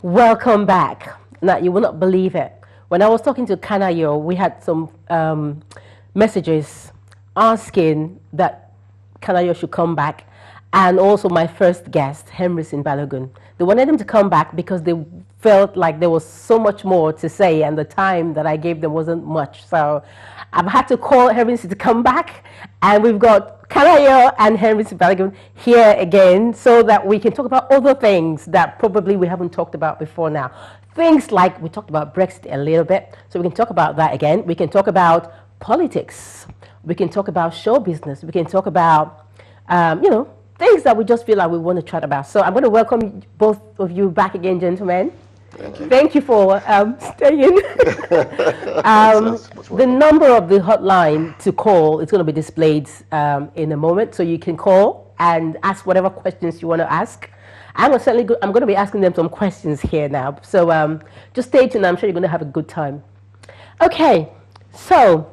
Welcome back. Now, you will not believe it. When I was talking to Kanayo, we had some messages asking that Kanayo should come back, and also my first guest, Henryson Balogun. They wanted him to come back because they felt like there was so much more to say, and the time that I gave them wasn't much. So I've had to call Henryson to come back, and we've got Kanayo and Henryson Balogun here again so that we can talk about other things that probably we haven't talked about before now. Things like, we talked about Brexit a little bit, so we can talk about that again. We can talk about politics. We can talk about show business. We can talk about, things that we just feel like we want to chat about. So I'm going to welcome both of you back again, gentlemen. Thank you. Thank you for staying. The number of the hotline to call is going to be displayed in a moment, so you can call and ask whatever questions you want to ask. I'm going to be asking them some questions here now. So just stay tuned. I'm sure you're going to have a good time. Okay, so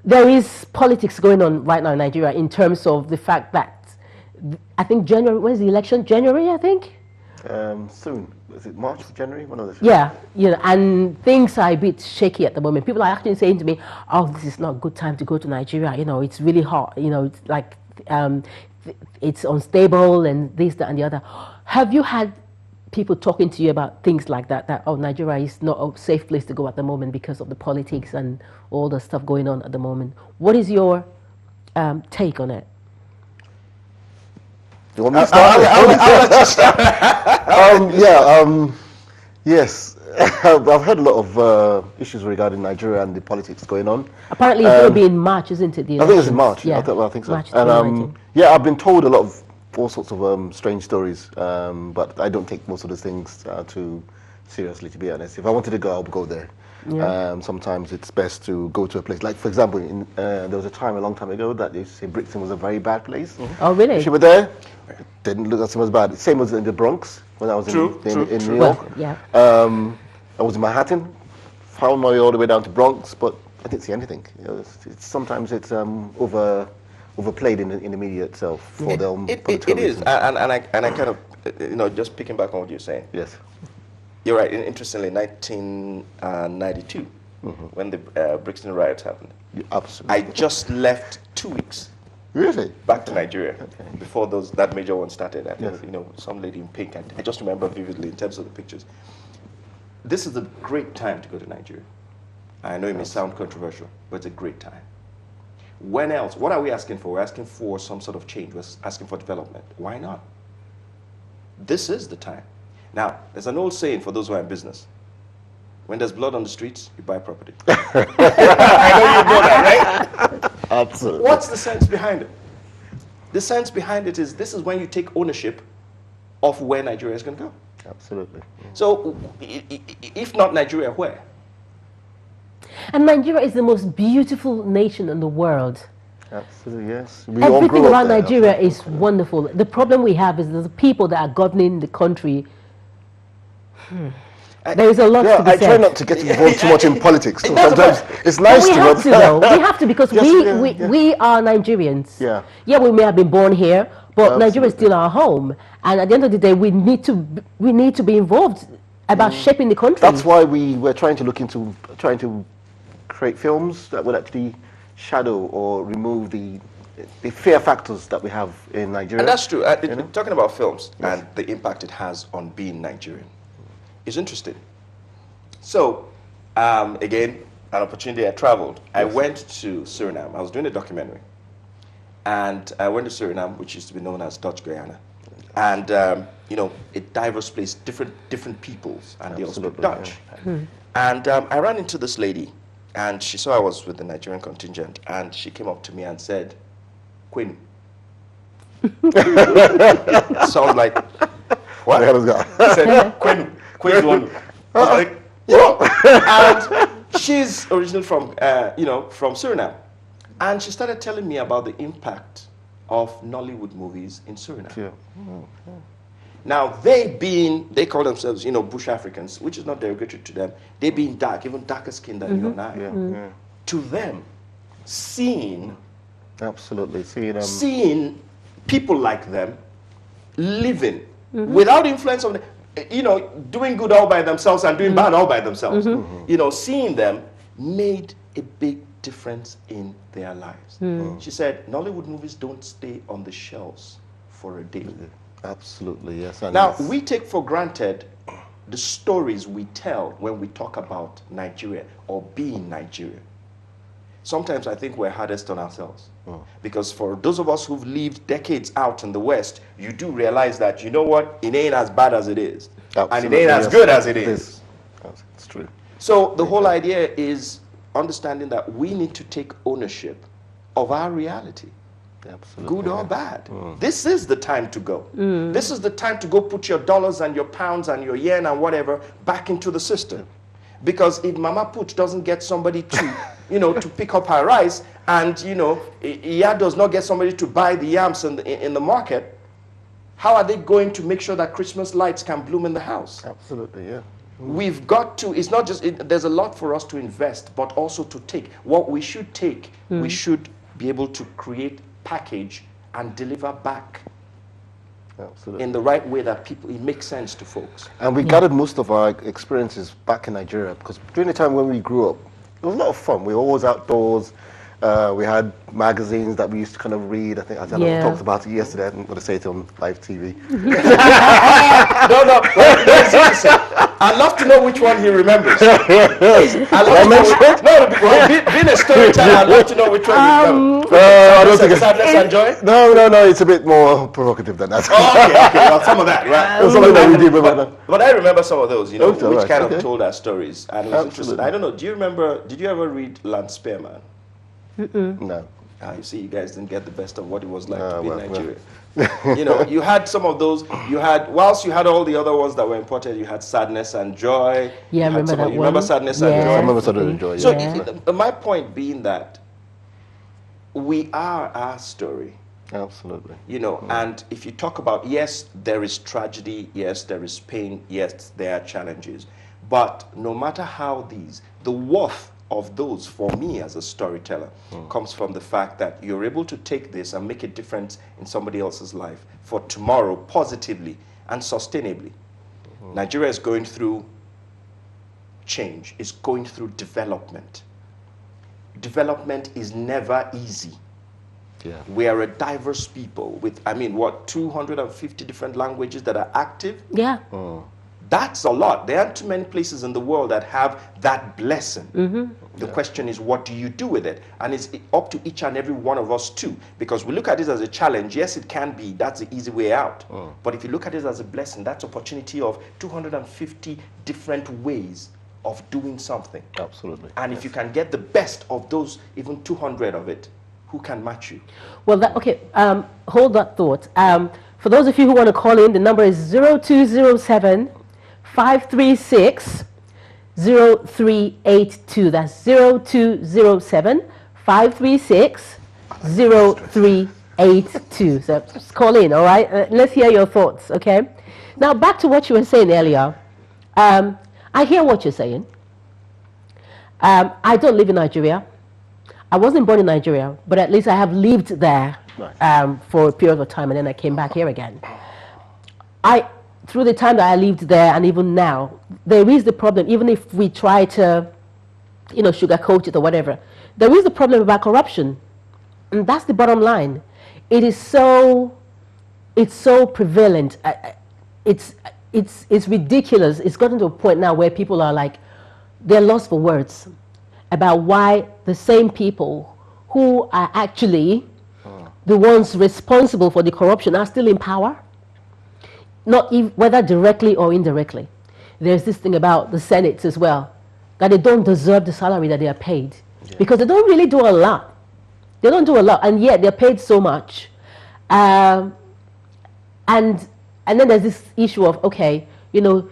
there is politics going on right now in Nigeria in terms of the fact that I think January. When's the election? January, I think. Soon. Is it March or January? One of the. Yeah, and things are a bit shaky at the moment. People are actually saying to me, "Oh, this is not a good time to go to Nigeria. It's really hot. It's like it's unstable and this, that, and the other." Have you had people talking to you about things like that? That Nigeria is not a safe place to go at the moment because of the politics and all the stuff going on at the moment. What is your take on it? You want me to start? I'll let you start. Yes. I've heard a lot of issues regarding Nigeria and the politics going on. Apparently it's going to be in March, isn't it? I think it's in March. Yeah. I think so. March And I've been told a lot of all sorts of strange stories, but I don't take most of those things too seriously, to be honest. If I wanted to go, I would go there. Yeah. Sometimes it's best to go to a place. Like, for example, there was a time a long time ago that they used to say Brixton was a very bad place. Mm-hmm. Oh, really? If you were there, it didn't look as bad. Same as in the Bronx when I was in New York. Well, yeah. I was in Manhattan, found my way all the way down to Bronx, but I didn't see anything. Sometimes it's overplayed in the media itself for them. It is, and I kind of, just picking back on what you're saying. Yes. You're right. Interestingly, 1992, when the Brixton riots happened, absolutely. I just left 2 weeks. Really? Back to Nigeria before that major one started. I think some lady in pink. I just remember vividly in terms of the pictures. This is a great time to go to Nigeria. I know it may sound controversial, but it's a great time. When else? What are we asking for? We're asking for some sort of change. We're asking for development. Why not? This is the time. Now, there's an old saying for those who are in business. When there's blood on the streets, you buy property. I know you know that, right? Absolutely. What's the sense behind it? The sense behind it is this is when you take ownership of where Nigeria is going to go. Absolutely. So, if not Nigeria, where? And Nigeria is the most beautiful nation in the world. Absolutely, yes. Everything around Nigeria is wonderful. The problem we have is the people that are governing the country. There is a lot to be said. I try not to get involved too much in politics. So sometimes it's nice we to. Have to, though. We have to because we are Nigerians. Yeah. Yeah, we may have been born here, but Absolutely. Nigeria is still our home. And at the end of the day, we need to be involved about shaping the country. That's why we're trying to look into trying to create films that would actually shadow or remove the fear factors that we have in Nigeria. And that's true. Talking about films and the impact it has on being Nigerian is interesting. So, again, an opportunity, I traveled. Yes. I went to Suriname. I was doing a documentary. And I went to Suriname, which used to be known as Dutch Guyana. And, a diverse place, different peoples, and they all speak Dutch. Yeah. And I ran into this lady, and she saw I was with the Nigerian contingent, and she came up to me and said, Queen. So I was like, what? The hell is that? She said, Queen. Queen's one. I was like, yeah. And she's originally from Suriname. And she started telling me about the impact of Nollywood movies in Suriname. Yeah. Now, they call themselves, Bush Africans, which is not derogatory to them. They being dark, even darker skin than you and I. Yeah. To them, seeing seeing people like them living without influence of them. you know, doing good all by themselves and doing bad all by themselves. You know, seeing them made a big difference in their lives. She said, Nollywood movies don't stay on the shelves for a day. Absolutely, yes. And Now, we take for granted the stories we tell when we talk about Nigeria or being Nigeria. Sometimes I think we're hardest on ourselves. Because for those of us who've lived decades out in the West, you do realize that, you know what, it ain't as bad as it is. Absolutely, and it ain't as good as it is. It's true. So the whole idea is understanding that we need to take ownership of our reality. Absolutely, Good or bad. This is the time to go. This is the time to go put your dollars and your pounds and your yen and whatever back into the system. Because if Mama Put doesn't get somebody to, you know, to pick up her rice, and, you know, Iya does not get somebody to buy the yams in the market, how are they going to make sure that Christmas lights can bloom in the house? Absolutely, yeah. We've got to, it's not just, there's a lot for us to invest, but also to take. What we should take, we should be able to create, package, and deliver back. Absolutely. In the right way that people, it makes sense to folks. And we gathered most of our experiences back in Nigeria, because during the time when we grew up, it was a lot of fun. We were always outdoors. We had magazines that we used to kind of read. I think I talked about it yesterday. I didn't want to say it on live TV. No. I'd love to know which one he remembers. Being a storyteller, I'd love to know which one he remembers. I don't think Sadness and Joy? No, it's a bit more provocative than that. Okay, well, some of that, right? Something that we did with that. But I remember some of those, you know, Okay, which right, kind okay. of told our stories. And it was interesting. Absolutely. I don't know, do you remember, did you ever read Lance Spearman? No. You see, you guys didn't get the best of what it was like to be well, in Nigeria. You know, you had some of those, whilst you had all the other ones that were imported, you had Sadness and Joy. Yeah, I remember that one. You remember Sadness and Yeah. Joy? I remember Sadness and Joy, So yeah. my point being that we are our story. Absolutely. You know, and if you talk about, yes, there is tragedy, yes, there is pain, yes, there are challenges. But no matter how the worth of those, for me as a storyteller, comes from the fact that you're able to take this and make a difference in somebody else's life for tomorrow, positively and sustainably. Nigeria is going through change, is going through development. Development is never easy. Yeah. We are a diverse people with, 250 different languages that are active? Yeah. That's a lot. There aren't too many places in the world that have that blessing. The question is, what do you do with it? And it's up to each and every one of us too, because we look at this as a challenge. Yes, it can be. That's the easy way out. But if you look at it as a blessing, that's opportunity of 250 different ways of doing something. Absolutely. And if you can get the best of those, even 200 of it, who can match you? Well, hold that thought. For those of you who want to call in, the number is 0207 536 0382. That's 0207 536 0382. So just call in, all right? Let's hear your thoughts, okay? Now, back to what you were saying earlier. I hear what you're saying. I don't live in Nigeria. I wasn't born in Nigeria, but at least I have lived there for a period of time, and then I came back here again. Through the time that I lived there, and even now, there is the problem, even if we try to, sugarcoat it or whatever, there is the problem about corruption. And that's the bottom line. It's so prevalent. It's ridiculous. It's gotten to a point now where people are like, they're lost for words about why the same people who are actually the ones responsible for the corruption are still in power. Whether directly or indirectly. There's this thing about the Senate as well, that they don't deserve the salary that they are paid, because they don't really do a lot. They don't do a lot, and yet they're paid so much. And then there's this issue of, okay, you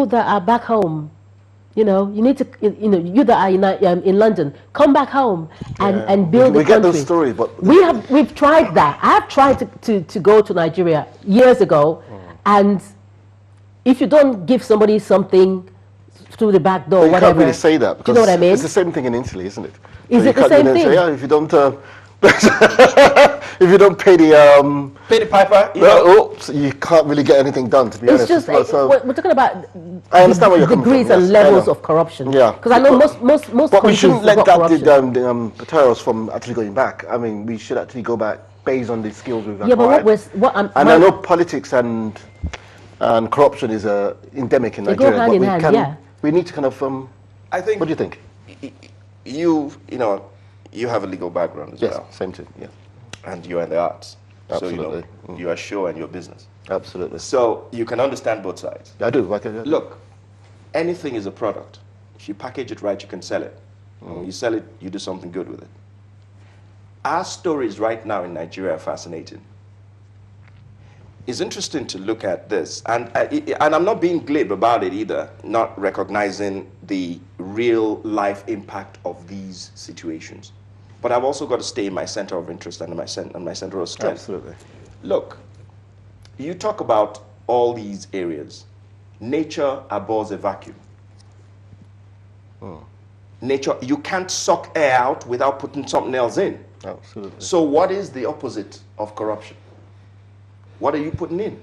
that are back home, you need to, you that are in London, come back home and build the country. We get those stories, but we've tried that. I've tried to go to Nigeria years ago. And if you don't give somebody something through the back door, you can't really say that, because you know what I mean? It's the same thing in Italy, isn't it? Is so it the same thing? Say, if you don't If you don't pay Pay the piper, you know. well, so you can't really get anything done, to be It's honest. just So, we're talking about I understand where you're coming degrees from, and yes, I levels know. of corruption. Yeah. Because I know most but we countries shouldn't let have that got corruption. deter us from actually going back. I mean, we should actually go back based on the skills we've Yeah, but acquired. and I know politics and corruption is endemic in They go Nigeria. hand but in we hand, yeah. we need to kind of. I think. What do you think? You know, you have a legal background as Yes, well, same thing. Yeah, and you're in the arts. Absolutely. So you are sure in your business. absolutely. So you can understand both sides. I do. Look, anything is a product. If you package it right, you can sell it. And when you sell it, you do something good with it. Our stories right now in Nigeria are fascinating. It's interesting to look at this, and I'm not being glib about it either, not recognizing the real life impact of these situations. But I've also got to stay in my center of interest and my center of strength. Absolutely. Look, you talk about all these areas. Nature abhors a vacuum. Nature, you can't suck air out without putting something else in. Absolutely. So what is the opposite of corruption? What are you putting in?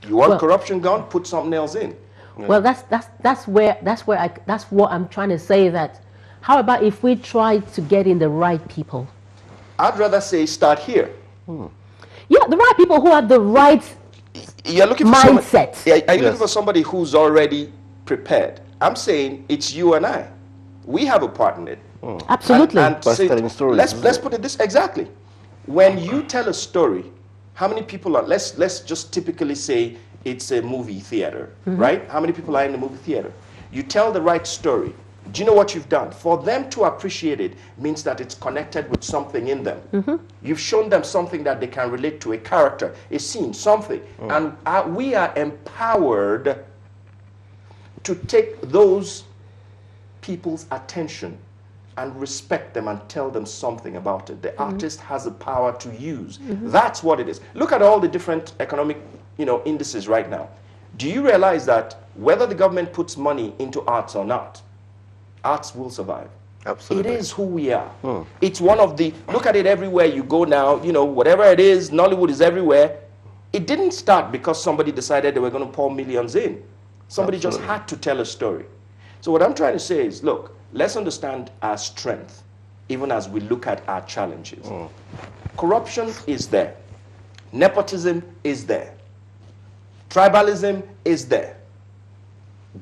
You want corruption gone? Put something else in. Well, that's what I'm trying to say. That how about if we try to get in the right people? I'd rather say start here. Yeah, the right people who have the right You're looking for mindset. Somebody, are you looking for somebody who's already prepared? I'm saying it's you and I. We have a part in it. Absolutely. And By telling stories, let's put it this exactly. When you tell a story, how many people are? Let's just typically say it's a movie theater, right? How many people are in the movie theater? You tell the right story. Do you know what you've done? For them to appreciate it means that it's connected with something in them. You've shown them something that they can relate to, a character, a scene, something. And we are empowered to take those people's attention and respect them and tell them something about it. The artist has the power to use. That's what it is. Look at all the different economic, indices right now. Do you realize that whether the government puts money into arts or not, arts will survive? Absolutely. It is who we are. It's one of the, look at it everywhere you go now, whatever it is, Nollywood is everywhere. It didn't start because somebody decided they were going to pour millions in. Somebody just had to tell a story. So what I'm trying to say is, look, let's understand our strength, even as we look at our challenges. Corruption is there. Nepotism is there. Tribalism is there.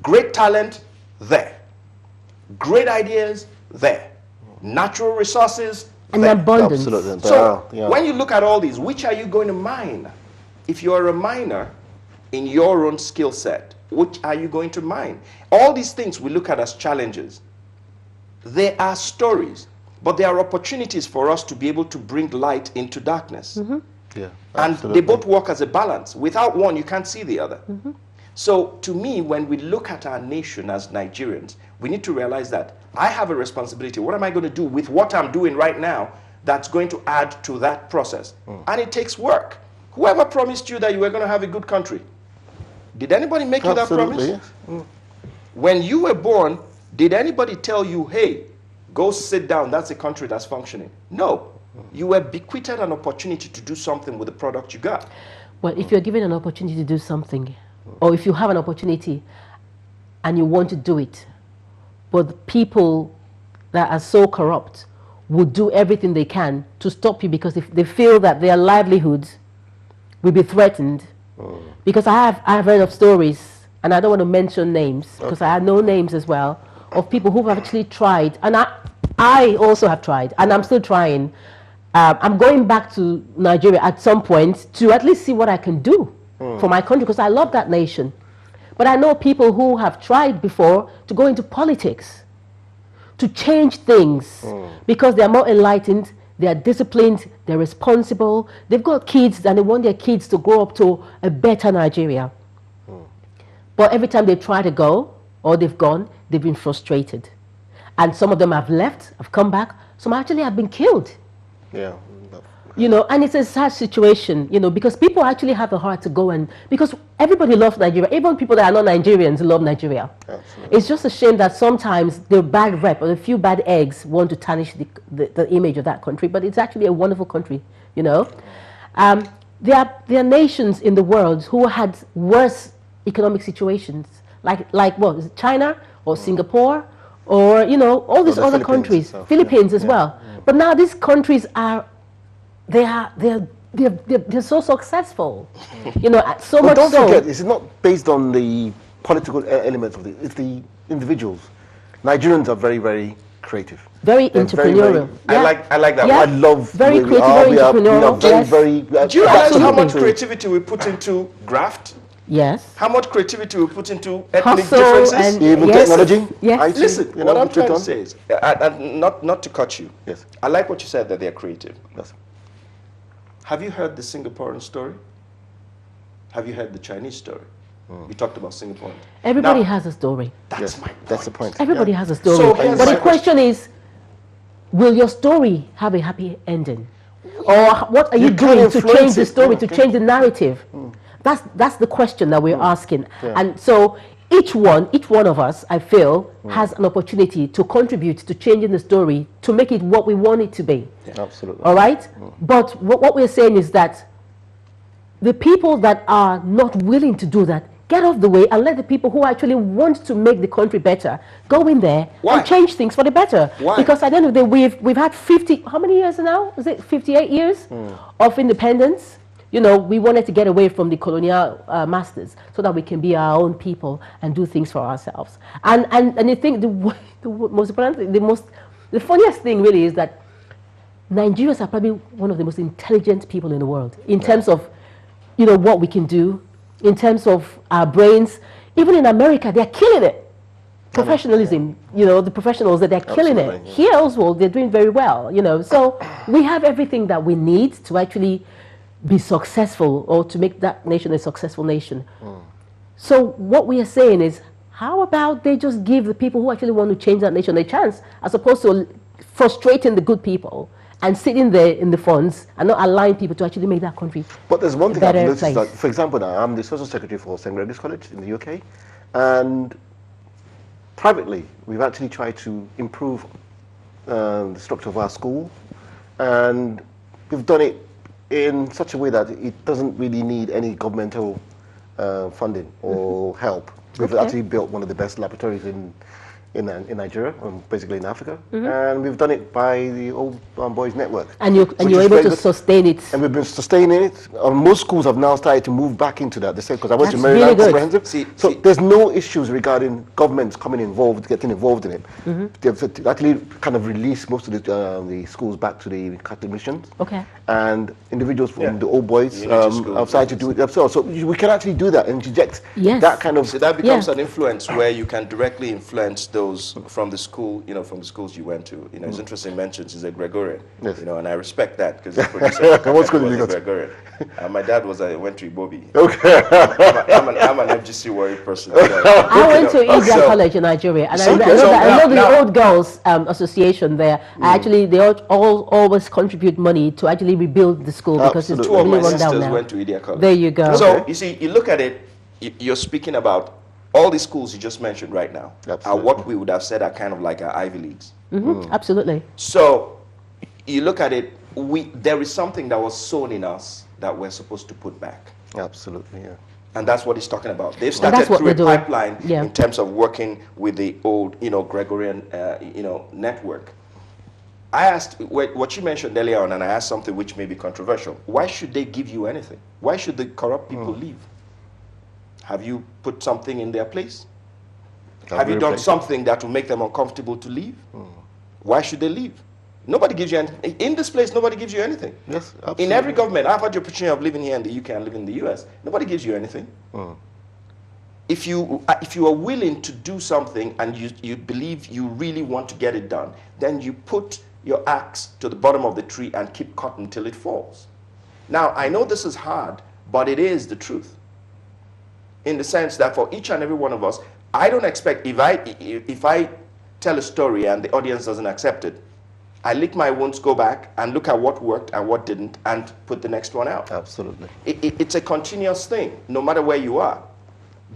Great talent, there. Great ideas, there. Natural resources, And there. abundance. Absolutely. So Yeah. when you look at all these, which are you going to mine? If you're a miner in your own skill set, which are you going to mine? All these things we look at as challenges. They are stories, but they are opportunities for us to be able to bring light into darkness. Yeah. And Absolutely. they both work as a balance. Without one, you can't see the other. So to me, when we look at our nation as Nigerians, we need to realize that I have a responsibility. What am I going to do with what I'm doing right now that's going to add to that process? And it takes work. Whoever promised you that you were going to have a good country, did anybody make you that promise? Absolutely. Yes. When you were born, did anybody tell you, hey, go sit down, that's a country that's functioning? No. You were bequeathed an opportunity to do something with the product you got. Well, if you're given an opportunity to do something, or if you have an opportunity and you want to do it, but the people that are so corrupt would do everything they can to stop you because if they feel that their livelihoods will be threatened. Because I have heard of stories, and I don't want to mention names, because I know names as well, of people who have actually tried, and I also have tried, and I'm still trying. I'm going back to Nigeria at some point to at least see what I can do for my country, because I love that nation. But I know people who have tried before to go into politics, to change things, because they're more enlightened, they're disciplined, they're responsible, they've got kids, and they want their kids to grow up to a better Nigeria. But every time they try to go, or they've gone, they've been frustrated. And some of them have left, have come back, some actually have been killed. Yeah. You know, and it's a sad situation, you know, because people actually have the heart to go and, because everybody loves Nigeria. Even people that are not Nigerians love Nigeria. Absolutely. It's just a shame that sometimes the bad rep or a few bad eggs want to tarnish the image of that country, but it's actually a wonderful country, you know. There are nations in the world who had worse economic situations, like what, is it China or Singapore or, you know, all these other countries, itself, Philippines as yeah. well. But now these countries are, they're so successful, you know, so But much don't so. forget, it's not based on the political elements of it. It's the individuals. Nigerians are very, very creative. Very They're entrepreneurial. I like that. Yeah. I love Very the way creative, very we are entrepreneurial. very, Yes. very. Do you realize how Absolutely. much creativity we put into graft? Yes. How much creativity we put into ethnic Hustle differences? and Even yes. technology. Yes. IT, Listen, you what know, I'm trying to on. say is, not to cut you. Yes. I like what you said, that they're creative. Yes. Have you heard the Singaporean story? Have you heard the Chinese story? We talked about Singapore. Everybody Now, has a story. That's Yes, my point. that's the point. Everybody Yeah. has a story. So here's But my the question is, will your story have a happy ending? Or what are you You can doing to influence change the it, story, yeah, to okay. change the narrative? That's the question that we're asking. Yeah. And so each one of us, I feel, has an opportunity to contribute to changing the story, to make it what we want it to be. Absolutely. All right? But what we're saying is that the people that are not willing to do that, get off the way and let the people who actually want to make the country better go in there Why? and change things for the better. Why? Because at the end of the day, we've had 50, how many years now? Is it 58 years of independence? You know, we wanted to get away from the colonial masters so that we can be our own people and do things for ourselves. And I think the most important thing, the funniest thing really is that Nigerians are probably one of the most intelligent people in the world in terms of, you know, what we can do, in terms of our brains. Even in America, they're killing it. Professionalism, you know, the professionals, that they're killing it. Absolutely, yeah. Here also, they're doing very well, you know. So we have everything that we need to actually be successful or to make that nation a successful nation. So what we are saying is, how about they just give the people who actually want to change that nation a chance, as opposed to frustrating the good people and sitting there in the funds and not allowing people to actually make that country But there's one a thing I've better noticed, place. that, for example, now I'm the social secretary for St. Gregory's College in the UK, and privately we've actually tried to improve the structure of our school, and we've done it in such a way that it doesn't really need any governmental funding or help. We've Okay. actually built one of the best laboratories in Nigeria, basically in Africa, and we've done it by the Old Boys Network. And you're which able is very to good. sustain it. And we've been sustaining it. Most schools have now started to move back into that. They said, because I went to That's Maryland really good. Comprehensive. So there's no issues regarding governments getting involved in it. They've actually kind of released most of the schools back to the Catholic missions. Okay. And individuals from the Old Boys Unity schools. have started to do it themselves. So we can actually do that and inject Yes. that kind of... So that becomes Yeah. an influence where you can directly influence those from the school, you know, from the schools you went to. You know, it's interesting mentions he's a Gregorian, Yes. you know, and I respect that because the producer What school did was you a go to? Gregorian. My dad went to Ibobi. Okay. I'm an FGC worry person. I went to India So- College in Nigeria, and So- I know, so that, I know the now- Old Girls Association there. Actually, they all always contribute money to actually rebuild the school because it's Absolutely. Two of really my run down sisters now. went to Idia College. There you go. So you see, you look at it, you're speaking about all these schools you just mentioned right now are Absolutely. what we would have said are kind of like our Ivy Leagues. Absolutely. So you look at it, there is something that was sown in us that we're supposed to put back. Absolutely, yeah. And that's what he's talking about. They've that's started what through a they're doing. pipeline Yeah. in terms of working with the old, you know, Gregorian, you know, network. I asked what you mentioned earlier on, and I asked something which may be controversial. Why should they give you anything? Why should the corrupt people leave? Have you put something in their place? Have you done something that will make them uncomfortable to leave? Why should they leave? Nobody gives you anything. In this place, nobody gives you anything. Yes, absolutely. In every government, I've had the opportunity of living here in the UK and living in the US. Nobody gives you anything. If you are willing to do something and you believe you really want to get it done, then you put your axe to the bottom of the tree and keep cutting until it falls. Now, I know this is hard, but it is the truth. In the sense that for each and every one of us, I don't expect, if I tell a story and the audience doesn't accept it, I lick my wounds, go back and look at what worked and what didn't, and put the next one out. Absolutely. It's a continuous thing, no matter where you are.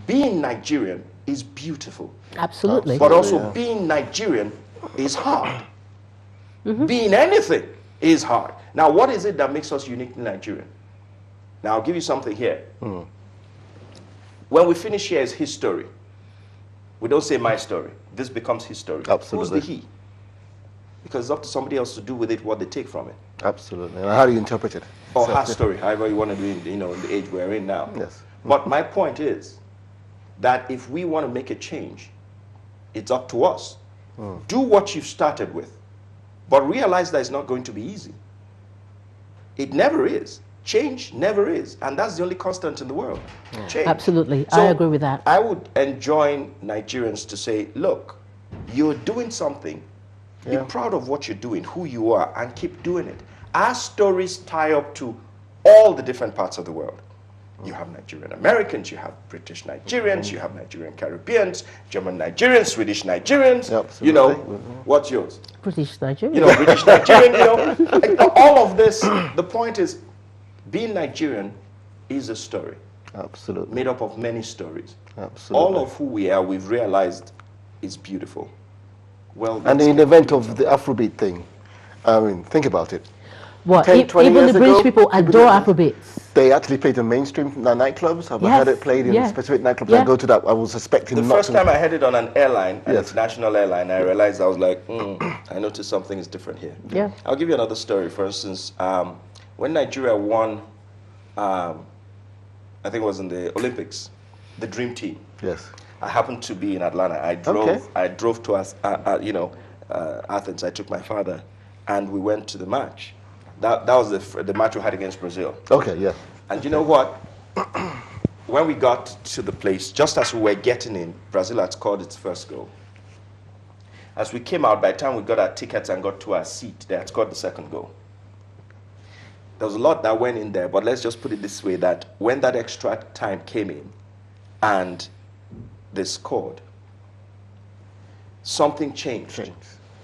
Being Nigerian is beautiful. Absolutely. But also being Nigerian is hard. Being anything is hard. Now, what is it that makes us uniquely Nigerian? Now, I'll give you something here. When we finish here is his story. We don't say my story. This becomes his story. Absolutely. Who's the he? Because it's up to somebody else to do with it what they take from it. Absolutely. And how do you interpret it? Or her story, however you want to do it, in the age we're in now. Yes. But my point is that if we want to make a change, it's up to us. Do what you've started with, but realize that it's not going to be easy. It never is. Change never is. And that's the only constant in the world. Change. Absolutely. So I agree with that. I would enjoin Nigerians to say, look, you're doing something. Be proud of what you're doing, who you are, and keep doing it. Our stories tie up to all the different parts of the world. You have Nigerian Americans, you have British Nigerians, you have Nigerian Caribbeans, German Nigerians, Swedish Nigerians. Absolutely. You know, what's yours? British Nigerian. You know, British Nigerian, you know. All of this, the point is, being Nigerian is a story. Absolutely. Made up of many stories. Absolutely. All of who we are, we've realized is beautiful. Well, And in the event of the Afrobeat thing, I mean, think about it. What? 10, 20 Even years the British ago, people adore Afrobeats. They actually played in mainstream nightclubs. I've Yes, heard it played in yeah. specific nightclubs. Yeah. I go to that. I was expecting the not first to. time I heard it on an airline, an Yes. international airline, I realized I was like, I noticed something is different here. Yeah. I'll give you another story. For instance, when Nigeria won, I think it was in the Olympics, the Dream Team. Yes. I happened to be in Atlanta. I drove to Athens. I took my father, and we went to the match. That was the match we had against Brazil. Okay, yeah. And you know what? When we got to the place, just as we were getting in, Brazil had scored its first goal. As we came out, by the time we got our tickets and got to our seat, they had scored the second goal. There was a lot that went in there, but let's just put it this way, that when that extra time came in and they scored, something changed.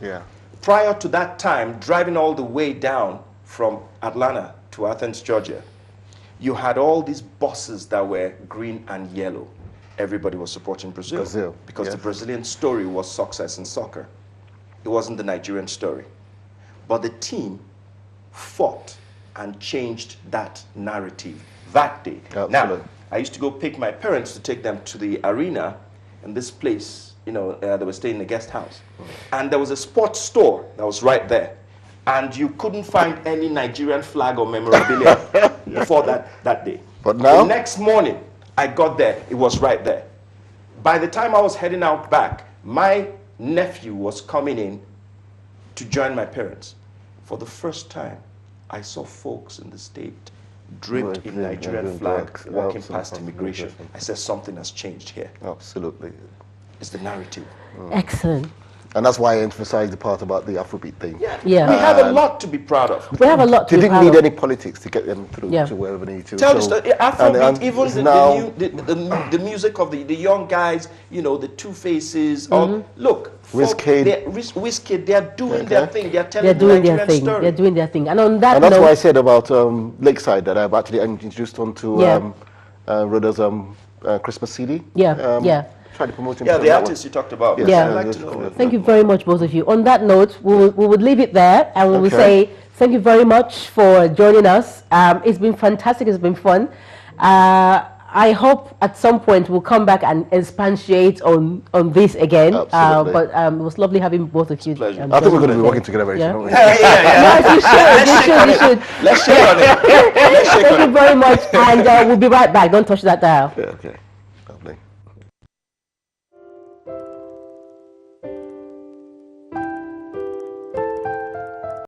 Yeah. Prior to that time, driving all the way down from Atlanta to Athens, Georgia, you had all these buses that were green and yellow. Everybody was supporting Brazil. Because the Brazilian story was success in soccer. It wasn't the Nigerian story. But the team fought and changed that narrative that day. Absolutely. Now, I used to go pick my parents to take them to the arena in this place. You know, they were staying in a guest house. And there was a sports store that was right there. And you couldn't find any Nigerian flag or memorabilia before that day. But now? The next morning, I got there. It was right there. By the time I was heading out back, my nephew was coming in to join my parents. For the first time, I saw folks in the state draped in Nigerian flag walking past immigration. I said, something has changed here. Absolutely. It's the narrative. Excellent. And that's why I emphasized the part about the Afrobeat thing. Yeah. We have a lot to be proud of. We have a lot to They be didn't proud need of. any politics to get them through to wherever they need to. Tell the story. Afrobeat, and even the music of the young guys, you know, the Two Faces. Look, Wizkid, they are doing their thing. They are telling the Nigerian story. They're doing their thing. And on that And that's note, why I said about Lakeside that I've actually introduced onto Rhoda's Christmas CD. Try to promote him. Yeah, the artist you talked about. Yes. I'd like to know. Thank you very much, both of you. On that note, we would leave it there, and we will say thank you very much for joining us. It's been fantastic. It's been fun. I hope at some point we'll come back and expatiate on this again. But it was lovely having both of you. Pleasure. I think we're going to be working together very soon. You should. Let's shake on it. Thank you very much, and we'll be right back. Don't touch that dial. Okay.